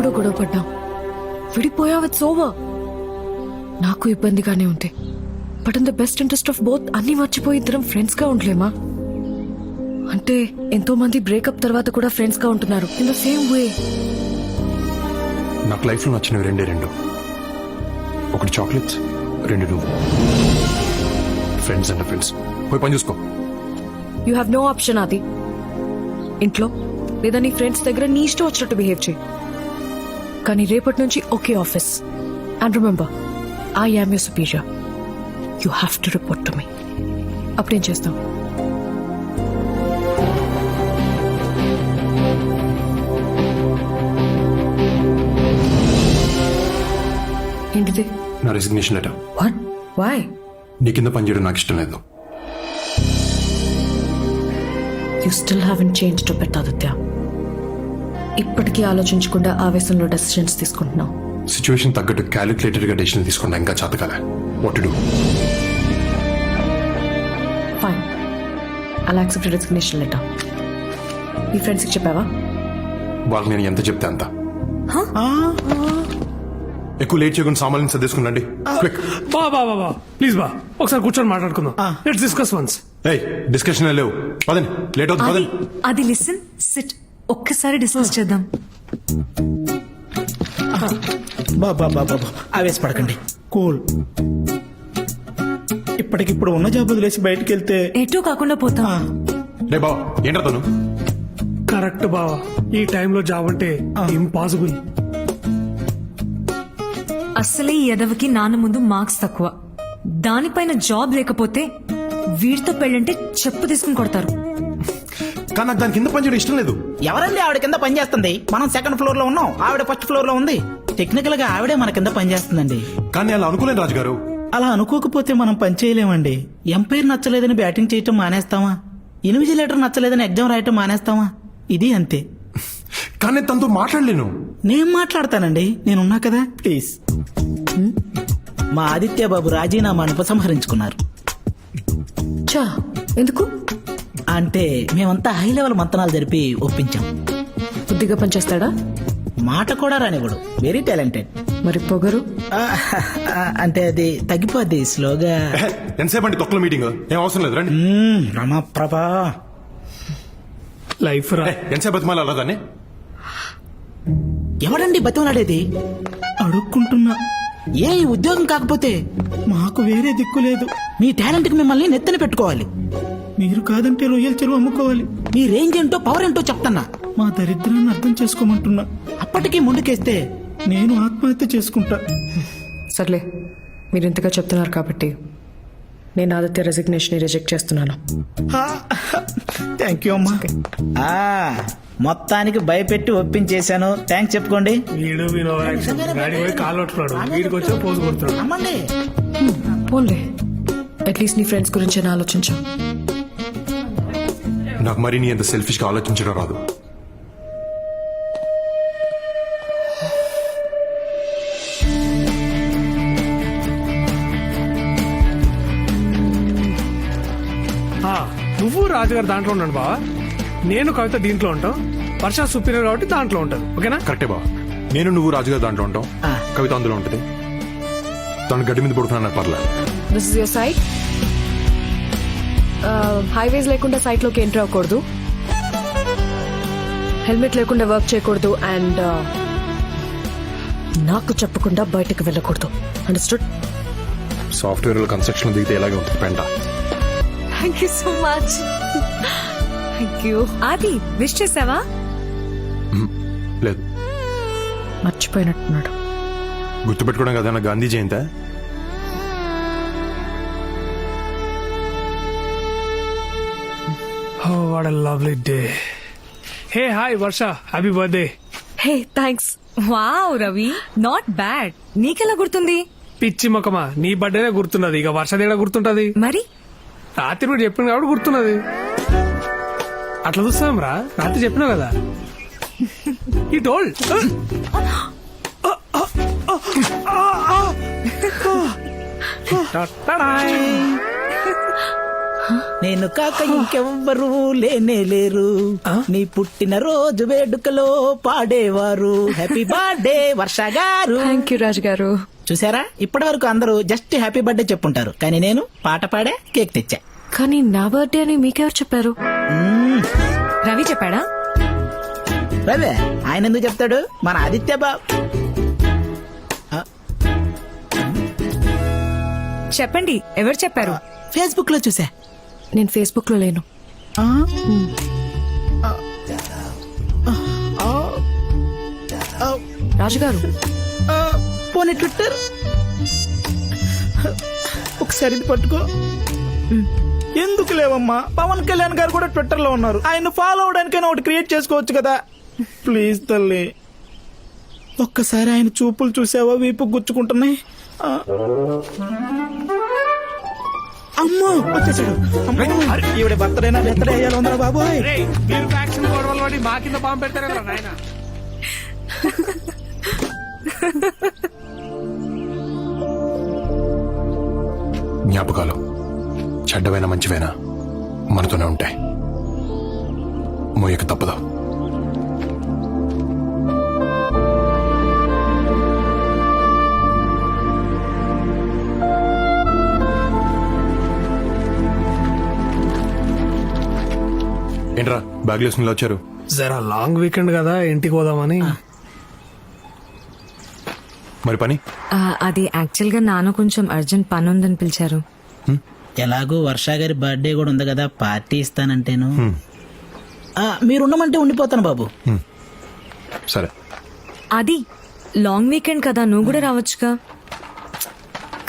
కూడా గొడవ పడ్డాం, విడిపోయావు, ఇట్స్ ఓవర్. నాకు ఇబ్బందిగానే ఉంది, but in the best interest of both అన్ని మర్చిపోయి ఇద్దరం ఫ్రెండ్స్ గా ఉండలేమా? అంటే ఎంతో మంది బ్రేకప్ తర్వాత కూడా ఫ్రెండ్స్ గా ఉంటున్నారు ఇన్ ద సేమ్ వే. నాకు లైఫ్ లో నచ్చినవి రెండు. ఒకటి చాక్లెట్స్, రెండు నువ్వు. Friends and friends. పోయి పని చూసుకో. You have no option. అది ఇంట్లో లేదా నీ ఫ్రెండ్స్ దగ్గర నీ ఇష్టం వచ్చినట్టు బిహేవ్ చేయి, కానీ రేపటి నుంచి ఒకే office. And remember, I am your superior. You have to report to me. అప్పుడేం చేస్తాం? ఏంటిది? నా రెసిగ్నేషన్ లెటర్. వాట్? వై? నీ కింద పనిచేయడం నాకు ఇష్టం లేదు. You still haven't change to bet Aditya. ఇప్పటికీ ఆలోచించకుండా ఆవేశంలో డెసిషన్స్ తీసుకుంటున్నావు. సిచ్యువేషన్ తగ్గట్టు క్యాలిక్యులేటెడ్ గా డెసిషన్ తీసుకున్నా ఇంకా చేతకాల. What to do? ఫైన్, అలా యాక్సెప్ట్ రెసిగ్నేషన్ లెటర్. మీ ఫ్రెండ్స్కి చెప్పావా? వాళ్ళకి నేను ఎంత చెప్తే అంత. ఎక్కువ లేట్ చేయకుండా సామాన్లు సర్దేసుకున్నాండి. క్విక్. బా ప్లీజ్ బా, ఒకసారి కూర్చొని మాట్లాడుకుందాం. Let's discuss once. ఏయ్, డిస్కషన్ లేవు, పదండి. లేట్ అవుతుంది, పదండి. అది లిసన్, సిట్, ఒక్కసారి డిస్కస్ చేద్దాం. బాబా ఆవేశపడకండి, కూల్. ఇప్పటికిప్పుడు ఉన్న జాబ్ వదిలేసి బయటికి వెళ్తే ఎటూ కాకుండా పోతాం. రే బావ, ఏంట్రా తను? కరెక్ట్ బావా, ఈ టైంలో జాబ్ అంటే ఇంపాసిబుల్. అసలే ఈ ఎదవకి నాన్న ముందు మార్క్స్ తక్కువ, దానిపైన జాబ్ లేకపోతే వీడితో పెళ్ళంటే చెప్పు తీసుకుని కొడతారు. కానీ నాకు దాని కింద పనిచేయడం ఇష్టం లేదు. ఎవరండి ఆవిడ కింద పని చేస్తుంది? మనం సెకండ్ ఫ్లోర్ లో ఉన్నాం, ఆవిడ ఫస్ట్ ఫ్లోర్ లో ఉంది. టెక్నికల్ గా ఆవిడే మన కింద పని చేస్తుందండి. కానీ అలా అనుకోలేను రాజుగారు. అలా అనుకోకపోతే మనం పని చేయలేమండి. ఎంపైర్ నచ్చలేదని బ్యాటింగ్ చేయటం మానేస్తామా? ఇన్విజిలేటర్ నచ్చలేదని ఎగ్జామ్ రాయటం మానేస్తామా? ఇది అంతే. కానీ తనతో మాట్లాడలేను. నేను మాట్లాడతానండి, నేనున్నా కదా. ప్లీజ్. మా ఆదిత్య బాబు రాజీనామాను ఉపసంహరించుకున్నారు. చా, ఎందుకు? అంటే మేమంతా హై లెవెల్ మంతనాలు జరిపి ఒప్పించాం. బుద్ధిగా పనిచేస్తాడా? మాట కూడా రానివ్వడు, వెరీ టాలెంటెడ్. మరి పొగరు? అంటే అది తగ్గిపోద్ది స్లోగా. ఎంతసేపు అండి తొక్కల మీటింగ్? ఏం అవసరం లేదు, రండి. రమాప్రభా, లైఫ్ రా. ఎంతసేపు బతిమాలి అలా దాన్ని? ఎవడండి బతిమలాడేది? అడుక్కుంటున్నా. ఏ ఉద్యోగం కాకపోతే మాకు వేరే దిక్కు లేదు. మీ టాలెంట్ కి మిమ్మల్ని నెత్తన పెట్టుకోవాలి. మీరు కాదంటే రొయ్యల చెరువు అమ్ముకోవాలి. మీ రేంజ్ ఏంటో పవర్ ఏంటో చెప్తున్నా. మా దరిద్రాన్ని అర్థం చేసుకోమంటున్నా. అప్పటికీ ముందుకేస్తే నేను ఆత్మహత్య చేసుకుంటా. సర్లే, మీరు ఇంతగా చెప్తున్నారు కాబట్టి నేను ఆదిత్య రెసిగ్నేషన్ రిజెక్ట్ చేస్తున్నాను. థ్యాంక్ యూ అమ్మా. మొత్తానికి భయపెట్టి ఒప్పించేశాను. థ్యాంక్స్ చెప్పుకోండి. వీడు గాడి పోయి కాలు పట్టుకున్నాడు, వీడికి వచ్చి పోజు కొడుతున్నాడు. అమ్మండి, పోన్లే, అట్లీస్ట్ నీ ఫ్రెండ్స్ గురించి ఆలోచించాం. నాకు మరి నీ ఎంత సెల్ఫిష్ గా ఆలోచించడం రాదు. నువ్వు రాజుగారు దాంట్లో ఉన్నాడు బావా, నేను కవిత దీంట్లో ఉంటాం, వర్ష సుపీరియర్ కాబట్టి దాంట్లో ఉంటాను. ఓకేనా? కరెక్టే బావ. నేను నువ్వు రాజుగారు దాంట్లో ఉంటాం, కవిత అందులో ఉంటది. తను గడ్డి మీద పడుతున్నా పర్లేదు. This is your site. Highways లేకుండా సైట్ లోకి ఎంటర్ అవ్వకూడదు, హెల్మెట్ లేకుండా వర్క్ చేయకూడదు, అండ్ నాకు చెప్పకుండా బయటకు వెళ్ళకూడదు. అండర్స్టూడ్? సాఫ్ట్వేర్ కన్స్ట్రక్షన్ దిగితే ఎలాగే ఉంటుంది పెంట. Thank you so much. Thank you. ఆది, విష్ చేసావా? లేదు. మర్చిపోయినట్టున్నాడు. గుర్తుపెట్టుకోవడం కదా నా గాంధీ జయంతి. Oh, what a lovely day. Hey, hi, Varsha. Happy birthday. Hey, thanks. Wow Ravi, not bad. నీకెలా గుర్తుంది? పిచ్చి మొక్కమా, నీ బర్త్డేనే గుర్తున్నది, ఇక వర్ష దేడా గుర్తుంటది? మరి రాత్రి కూడా చెప్పిన కాబట్టి గుర్తున్నది. అట్లా చూస్తాం రా, రాత్రి చెప్పినావు కదా. ఈ టోల్డ్ నేను కాక ఇంకెవ్వరు లేనే లేరు. నీ పుట్టిన రోజు వేడుకలో పాడేవారు హ్యాపీ బర్త్డే వర్ష గారు. థ్యాంక్ యూ రాజు గారు. చూసారా, ఇప్పటి వరకు అందరూ జస్ట్ హ్యాపీ బర్త్డే చెప్పుంటారు, కానీ నేను పాట పాడే కేక్ తెచ్చా. కానీ నా బర్త్డే అని మీకెవరు చెప్పారు? రవి చెప్పాడా? రవే ఆయన ఎందుకు చెప్తాడు, మన ఆదిత్య బాబు. చెప్పండి, ఎవరు చెప్పారు? ఫేస్బుక్ లో చూసా. నేను ఫేస్బుక్ లో లేను. రాజుగారు, పోనీ ట్విట్టర్ ఒకసారి ఇది పట్టుకో. ఎందుకు లేవమ్మా, పవన్ కళ్యాణ్ గారు కూడా ట్విట్టర్ లో ఉన్నారు, ఆయన ఫాలో అవడానికైనా ఒకటి క్రియేట్ చేసుకోవచ్చు కదా. ప్లీజ్ తల్లి, ఒక్కసారి ఆయన చూపులు చూసావా, వీపు గుచ్చుకుంటున్నాయి. అమ్మో వచ్చేసాడు. ఈవిడ బర్త్డేనా బర్త్డే అయ్యాలో ఉందా బాబోయ్. మీరు ఫ్యాక్షన్ గొడవలు పడి మా కింద బాంబు పెడతారు కదా నాయన. జ్ఞాపకాలు చెడ్డవైనా మంచివైనా మనతోనే ఉంటాయి. మోయక తప్పదు. ఏంట్రా బ్యాగ్ వేసుకుని వచ్చారు? జరా లాంగ్ వీకెండ్ కదా, ఇంటికి పోదామని. మరి పని? అది యాక్చువల్ గా నాన్న కొంచెం అర్జెంట్ పని ఉందని పిలిచారు. ఎలాగో వర్ష గారి బర్త్డే కూడా ఉంది కదా, పార్టీ ఇస్తానంటేను. మీరుండమంటే ఉండిపోతాను బాబు. సరే. అది లాంగ్ వీకెండ్ కదా, నువ్వు కూడా రావచ్చుగా.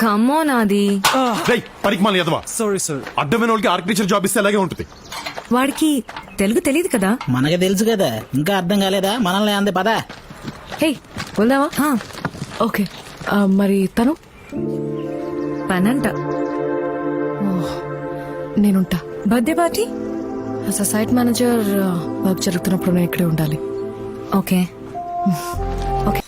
కమోన్ అది. పనికి మళ్ళీ ఎదవా. Sorry sir. అడ్డమైన వాళ్ళకి ఆర్కిటెక్చర్ జాబ్ ఇస్తే అలాగే ఉంటుంది. వాడికి తెలుగు తెలియదు కదా. మనకి తెలుసు కదా, ఇంకా అర్థం కాలేదా? మనల్ని అందే పదా. హే వెళ్దామా? ఓకే. మరి తను పనంట. నేనుంటా. Birthday party as a site manager work జరుగుతున్నప్పుడు నేను ఇక్కడే ఉండాలి. ఓకే. ఓకే.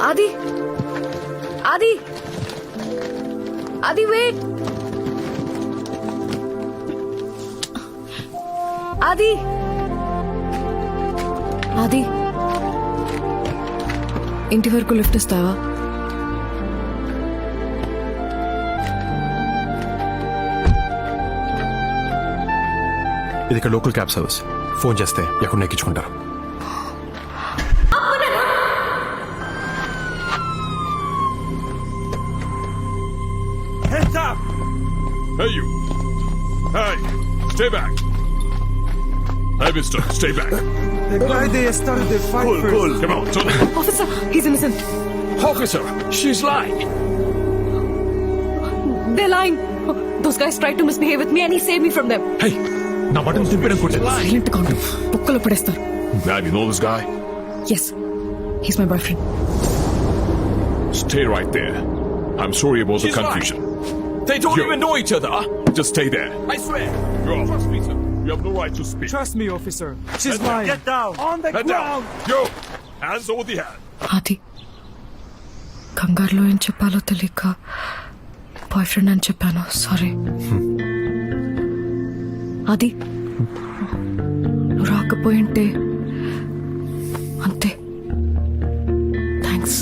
ఆది ఆది ఆది వెయిట్. ఆది ఆది ఇంటి వరకు లిఫ్ట్ ఇస్తావా? ఇది ఇక్కడ లోకల్ క్యాబ్ సర్వీస్. ఫోన్ చేస్తే ఎక్కడ ఎక్కించుకుంటారు. Hey, you. Hey, stay back. Hey, mister, stay back. Why they started the fight Pull, first? pull. Come on, turn. Officer, he's innocent. Officer, she's lying. They're lying. Those guys tried to misbehave with me and he saved me from them. హే, నా button తిప్పడం కొట్టాను. Silent గా ఉండు. బుక్కలో పడేస్తారు. Man, you know this guy? Yes, he's my boyfriend. Stay right there. I'm sorry about the confusion. They don't Yo. even know each other. Just stay there. I swear. Go. Trust me, sir. You have no right to speak. Trust me, officer. She's Head down. lying. Get down. On the Head down. ground. Go. Hands over the head. ఆది కంగారులో ఏం చెప్పాలో తెలియక boy friend అని చెప్పాను. Sorry. ఆది నువ్వు రాకపోయింటే అంతే. థ్యాంక్స్.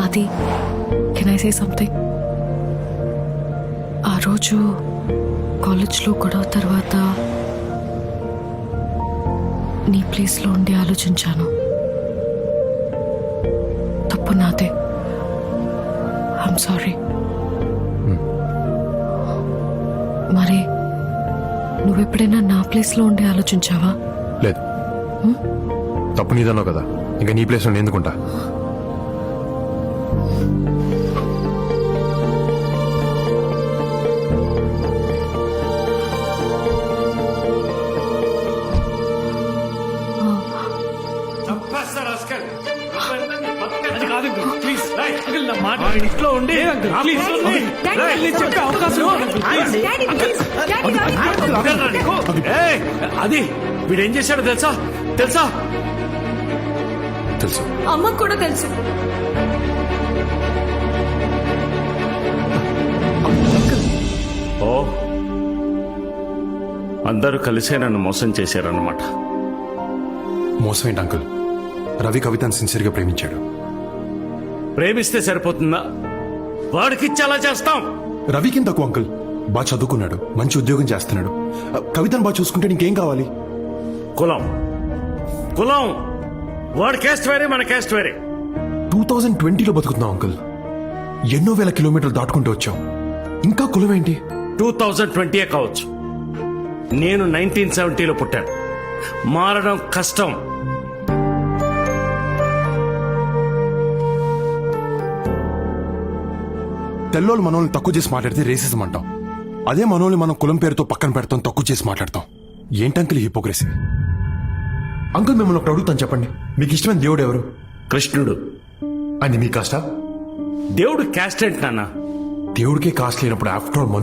ఆది, కెన్ ఐ సే సంథింగ్? ఆ రోజు కాలేజ్లో గొడవ తర్వాత నీ ప్లేస్లో ఉండి ఆలోచించాను. తప్పు నాదే. I'm sorry. మరి నువ్వెప్పుడైనా నా ప్లేస్లో ఉండి ఆలోచించావా? లేదు. తప్పు నీదన్నావు కదా, ఇంకా నీ ప్లేస్ లో ఎందుకుంటా? చంపేస్తారు అస్కర్. అది కాదు ప్లీజ్ అంకుల్ నా మాట ఇంట్లో ఉండి ప్లీజ్ నేను చెప్పే అవకాశం ఇవ్వండి, please. అది వీడేం చేశాడో తెలుసా తెలుసా తెలుసు అమ్మకు కూడా తెలుసు. ఓ అందరూ కలిసే నన్ను మోసం చేశారన్నమాట. మోసం ఏంటి అంకుల్? రవి కవితను సిన్సియర్గా ప్రేమించాడు. ప్రేమిస్తే సరిపోతుందా? వాడికిచ్చి అలా చేస్తాం. రవికి తక్కువ అంకుల్, బాగా చదువుకున్నాడు, మంచి ఉద్యోగం చేస్తున్నాడు. కవితను బాగా చూసుకుంటే నీకేం కావాలి? కులం కులం వాడి క్యాస్ట్ వేరే, మన క్యాస్ట్ వేరే. 2020లో బతుకుతున్నాం అంకుల్. ఎన్నో వేల కిలోమీటర్లు దాటుకుంటూ వచ్చాం, ఇంకా కులం ఏంటి? 2020 కావచ్చు, నేను 1970లో పుట్టాను. మారడం కష్టం. తెల్లోళ్ళు మనోళ్ళని తక్కువ చేసి మాట్లాడితే రేసిజం అంటాం. అదే మనోళ్ళని మనం కులం పేరుతో పక్కన పెడతాం, తక్కువ చేసి మాట్లాడతాం. ఏంటంకుల్ హిపోక్రసీ? అంకుల్ మిమ్మల్ని ఒకటి అడుగుతాను, చెప్పండి, మీకు ఇష్టమైన దేవుడు ఎవరు? కృష్ణుడు. అని మీ కాస్టా? దేవుడు క్యాస్ట్ ఏంటి నాన్న? దేవుడికే కాస్ట్ లేనప్పుడు ఆఫ్టర్ ఆల్